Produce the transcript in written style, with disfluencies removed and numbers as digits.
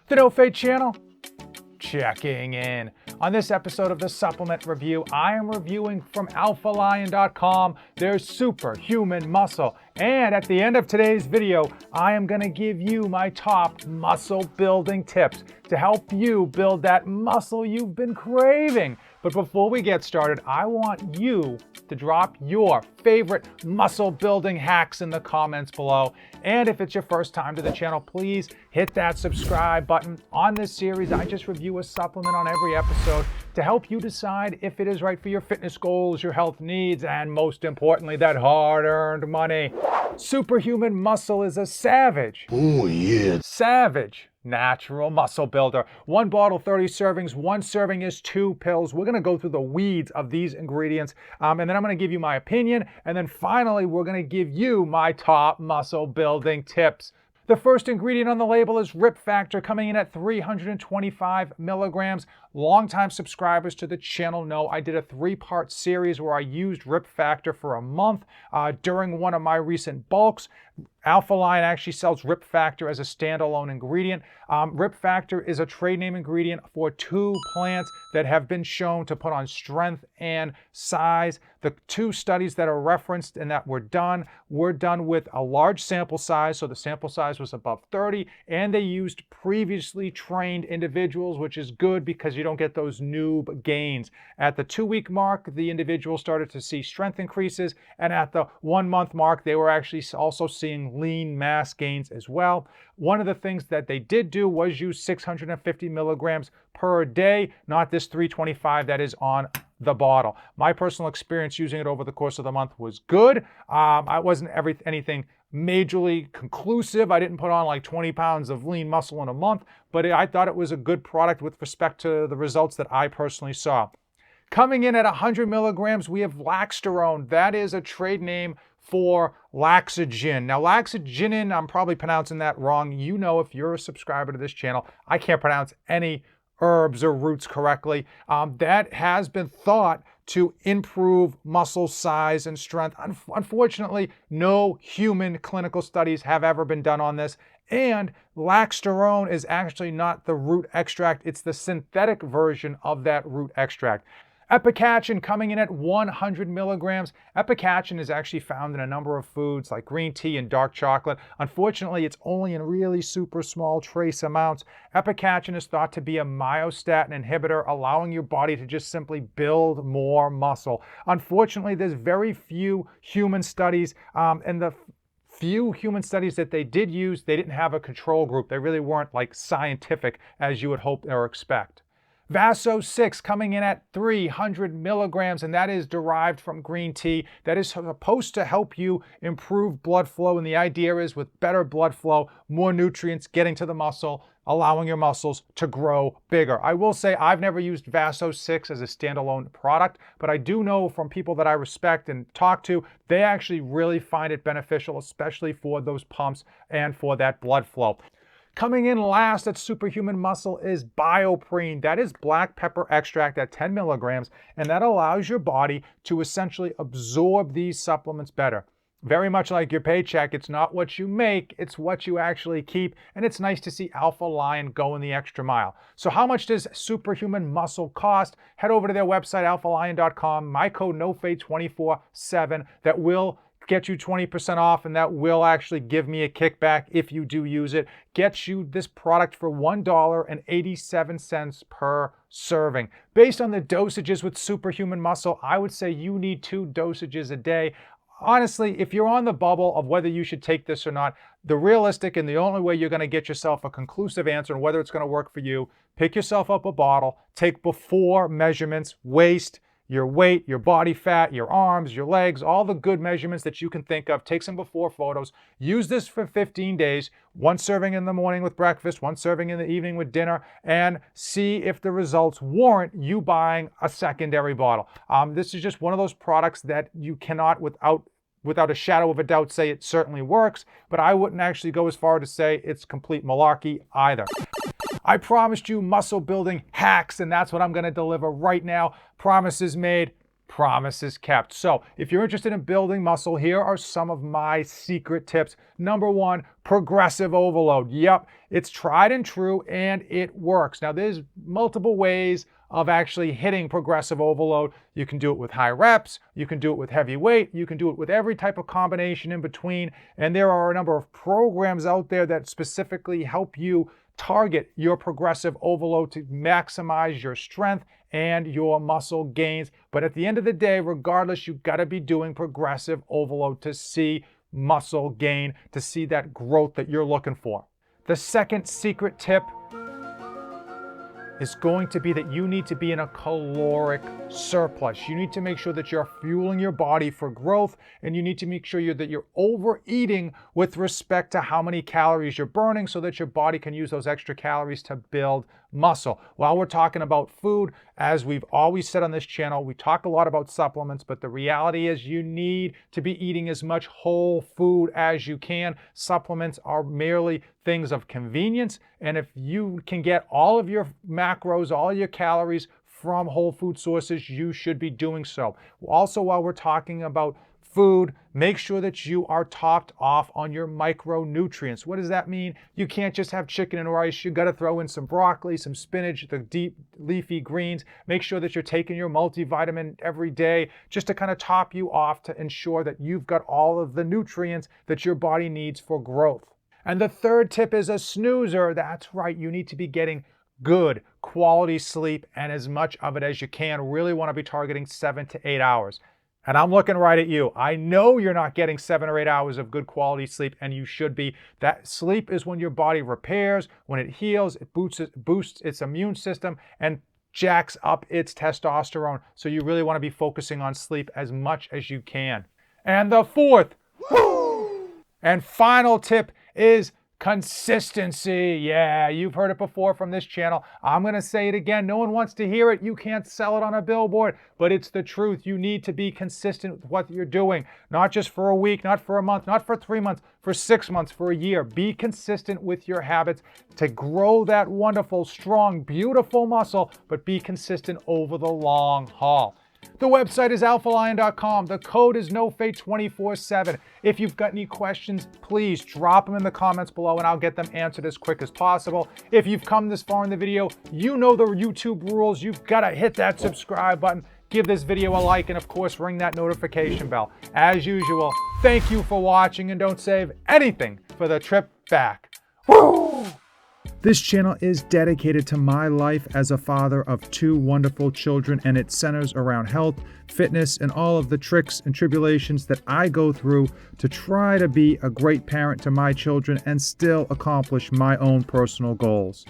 The No Fate channel, checking in. On this episode of the Supplement Review, I am reviewing from alphalion.com their superhuman muscle. And at the end of today's video, I am going to give you my top muscle building tips to help you build that muscle you've been craving. But before we get started, I want you to drop your favorite muscle building hacks in the comments below. And if it's your first time to the channel, please hit that subscribe button. On this series, I just review a supplement on every episode to help you decide if it is right for your fitness goals, your health needs, and most importantly, that hard-earned money. Superhuman Muscle is a savage. Oh, yeah. Savage natural muscle builder. One bottle, 30 servings. One serving is 2 pills. We're going to go through the weeds of these ingredients, and then I'm going to give you my opinion, and then finally, we're going to give you my top muscle building tips. The first ingredient on the label is Rip Factor, coming in at 325 milligrams. Longtime subscribers to the channel know I did a 3-part series where I used Rip Factor for a month during one of my recent bulks. Alphalion actually sells Rip Factor as a standalone ingredient. Rip Factor is a trade name ingredient for 2 plants that have been shown to put on strength and size. The 2 studies that are referenced and that were done with a large sample size, so the sample size was above 30, and they used previously trained individuals, which is good because you don't get those noob gains. At the 2-week mark, the individuals started to see strength increases, and at the 1-month mark, they were actually also seeing lean mass gains as well. One of the things that they did do was use 650 milligrams per day, not this 325 that is on the bottle. My personal experience using it over the course of the month was good. I wasn't anything majorly conclusive. I didn't put on like 20 pounds of lean muscle in a month, but I thought it was a good product with respect to the results that I personally saw. Coming in at 100 milligrams, we have Lactarone. That is a trade name for Laxogen. Now, Laxogenin, I'm probably pronouncing that wrong. You know, if you're a subscriber to this channel, I can't pronounce any herbs or roots correctly. That has been thought to improve muscle size and strength. Unfortunately, no human clinical studies have ever been done on this. And Lactarone is actually not the root extract, it's the synthetic version of that root extract. Epicachin coming in at 100 milligrams. Epicachin is actually found in a number of foods like green tea and dark chocolate. Unfortunately, it's only in really super small trace amounts. Epicachin is thought to be a myostatin inhibitor, allowing your body to just simply build more muscle. Unfortunately, there's very few human studies, and the few human studies that they did use, they didn't have a control group. They really weren't like scientific as you would hope or expect. Vaso 6 coming in at 300 milligrams, and that is derived from green tea. That is supposed to help you improve blood flow, and the idea is with better blood flow, more nutrients getting to the muscle, allowing your muscles to grow bigger. I will say I've never used Vaso 6 as a standalone product, but I do know from people that I respect and talk to, they actually really find it beneficial, especially for those pumps and for that blood flow. Coming in last at Superhuman Muscle is Bioprine. That is black pepper extract at 10 milligrams, and that allows your body to essentially absorb these supplements better. Very much like your paycheck, it's not what you make, it's what you actually keep, and it's nice to see Alphalion going the extra mile. So how much does Superhuman Muscle cost? Head over to their website, alphalion.com, my code NOFADE247, that will get you 20% off, and that will actually give me a kickback if you do use it. Gets you this product for $1.87 per serving. Based on the dosages with Superhuman Muscle, I would say you need 2 dosages a day. Honestly, if you're on the bubble of whether you should take this or not, the realistic and the only way you're going to get yourself a conclusive answer on whether it's going to work for you, pick yourself up a bottle, take before measurements, waist, your weight, your body fat, your arms, your legs, all the good measurements that you can think of. Take some before photos. Use this for 15 days, 1 serving in the morning with breakfast, 1 serving in the evening with dinner, and see if the results warrant you buying a secondary bottle. This is just one of those products that you cannot, without a shadow of a doubt, say it certainly works, but I wouldn't actually go as far to say it's complete malarkey either. I promised you muscle building hacks, and that's what I'm going to deliver right now. Promises made, promises kept. So if you're interested in building muscle, here are some of my secret tips. Number 1, progressive overload. Yep, it's tried and true and it works. Now there's multiple ways of actually hitting progressive overload. You can do it with high reps, you can do it with heavy weight, you can do it with every type of combination in between. And there are a number of programs out there that specifically help you target your progressive overload to maximize your strength and your muscle gains. But at the end of the day, regardless, you've got to be doing progressive overload to see muscle gain, to see that growth that you're looking for. The second secret tip is going to be that you need to be in a caloric surplus. You need to make sure that you're fueling your body for growth, and you need to make sure that you're overeating with respect to how many calories you're burning so that your body can use those extra calories to build muscle. While we're talking about food, as we've always said on this channel, we talk a lot about supplements, but the reality is you need to be eating as much whole food as you can. Supplements are merely things of convenience, and if you can get all of your macros, all your calories from whole food sources, you should be doing so. Also, while we're talking about food, make sure that you are topped off on your micronutrients. What does that mean? You can't just have chicken and rice. You got to throw in some broccoli, some spinach, the deep leafy greens. Make sure that you're taking your multivitamin every day just to kind of top you off to ensure that you've got all of the nutrients that your body needs for growth. And the third tip is a snoozer. That's right, you need to be getting good quality sleep and as much of it as you can. Really want to be targeting 7 to 8 hours. And I'm looking right at you. I know you're not getting 7 or 8 hours of good quality sleep, and you should be. That sleep is when your body repairs, when it heals, it boosts its immune system, and jacks up its testosterone. So you really want to be focusing on sleep as much as you can. And the fourth and final tip is consistency. Yeah, you've heard it before from this channel. I'm going to say it again. No one wants to hear it. You can't sell it on a billboard, but it's the truth. You need to be consistent with what you're doing, not just for a week, not for a month, not for 3 months, for 6 months, for a year. Be consistent with your habits to grow that wonderful, strong, beautiful muscle, but be consistent over the long haul. The website is alphalion.com. The code is NoFate247. If you've got any questions, please drop them in the comments below and I'll get them answered as quick as possible. If you've come this far in the video, you know the YouTube rules. You've got to hit that subscribe button, give this video a like, and of course, ring that notification bell. As usual, thank you for watching and don't save anything for the trip back. Woo! This channel is dedicated to my life as a father of 2 wonderful children, and it centers around health, fitness, and all of the tricks and tribulations that I go through to try to be a great parent to my children and still accomplish my own personal goals.